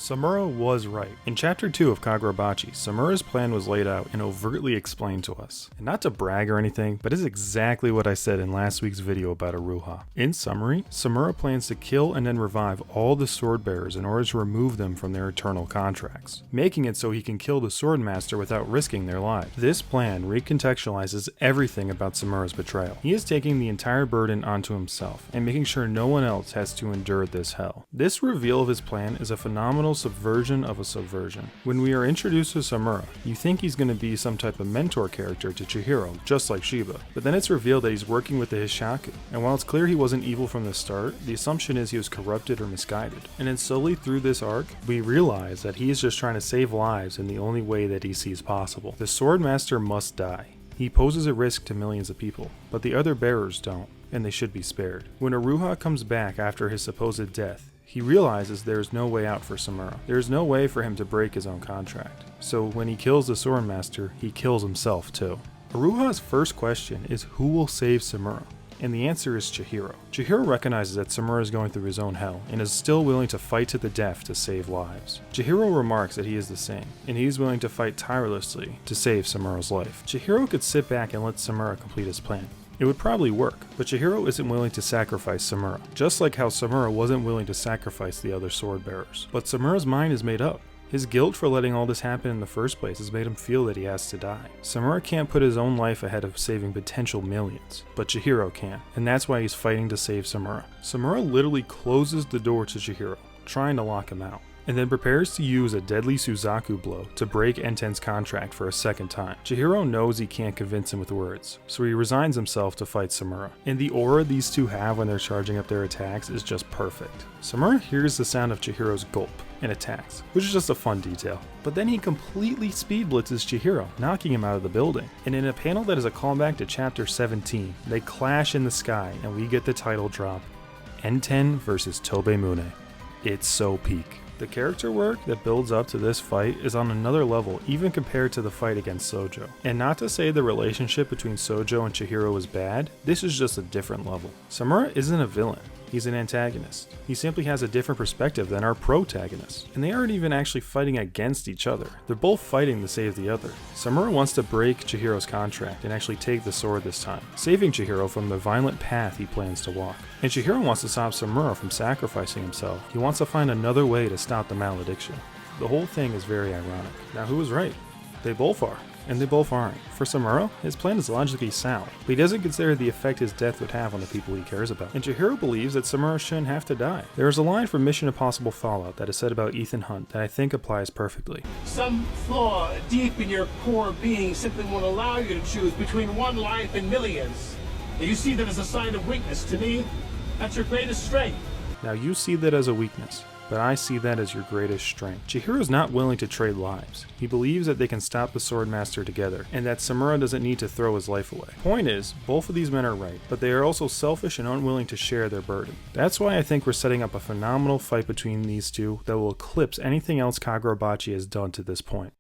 Samura was right. In Chapter 2 of Kagurabachi, Samura's plan was laid out and overtly explained to us. And not to brag or anything, but it's exactly what I said in last week's video about Aruha. In summary, Samura plans to kill and then revive all the sword bearers in order to remove them from their eternal contracts, making it so he can kill the sword master without risking their lives. This plan recontextualizes everything about Samura's betrayal. He is taking the entire burden onto himself and making sure no one else has to endure this hell. This reveal of his plan is a phenomenal subversion of a subversion. When we are introduced to Samura, you think he's going to be some type of mentor character to Chihiro, just like Shiba, but then it's revealed that he's working with the Hishaku, and while it's clear he wasn't evil from the start, the assumption is he was corrupted or misguided. And then slowly through this arc, we realize that he is just trying to save lives in the only way that he sees possible. The sword master must die. He poses a risk to millions of people, but the other bearers don't, and they should be spared. When Aruha comes back after his supposed death, he realizes there is no way out for Samura. There is no way for him to break his own contract. So when he kills the sword master, he kills himself too. Aruha's first question is who will save Samura? And the answer is Chihiro. Chihiro recognizes that Samura is going through his own hell and is still willing to fight to the death to save lives. Chihiro remarks that he is the same, and he is willing to fight tirelessly to save Samura's life. Chihiro could sit back and let Samura complete his plan. It would probably work, but Chihiro isn't willing to sacrifice Samura, just like how Samura wasn't willing to sacrifice the other sword bearers. But Samura's mind is made up. His guilt for letting all this happen in the first place has made him feel that he has to die. Samura can't put his own life ahead of saving potential millions, but Chihiro can, and that's why he's fighting to save Samura. Samura literally closes the door to Chihiro, trying to lock him out, and then prepares to use a deadly Suzaku blow to break Enten's contract for a second time. Chihiro knows he can't convince him with words, so he resigns himself to fight Samura. And the aura these two have when they're charging up their attacks is just perfect. Samura hears the sound of Chihiro's gulp and attacks, which is just a fun detail. But then he completely speed blitzes Chihiro, knocking him out of the building. And in a panel that is a callback to chapter 17, they clash in the sky and we get the title drop, Enten vs Tobemune. It's so peak. The character work that builds up to this fight is on another level even compared to the fight against Sojo. And not to say the relationship between Sojo and Chihiro is bad, this is just a different level. Samura isn't a villain. He's an antagonist. He simply has a different perspective than our protagonist. And they aren't even actually fighting against each other. They're both fighting to save the other. Samura wants to break Chihiro's contract and actually take the sword this time, saving Chihiro from the violent path he plans to walk. And Chihiro wants to stop Samura from sacrificing himself. He wants to find another way to stop the malediction. The whole thing is very ironic. Now who is right? They both are. And they both aren't. For Samura, his plan is logically sound, but he doesn't consider the effect his death would have on the people he cares about. And Chihiro believes that Samura shouldn't have to die. There is a line from Mission Impossible Fallout that is said about Ethan Hunt that I think applies perfectly. Some flaw deep in your core being simply won't allow you to choose between one life and millions. And you see that as a sign of weakness. To me, that's your greatest strength. Now you see that as a weakness, but I see that as your greatest strength. Chihiro is not willing to trade lives. He believes that they can stop the sword master together, and that Samura doesn't need to throw his life away. Point is, both of these men are right, but they are also selfish and unwilling to share their burden. That's why I think we're setting up a phenomenal fight between these two that will eclipse anything else Kagurabachi has done to this point.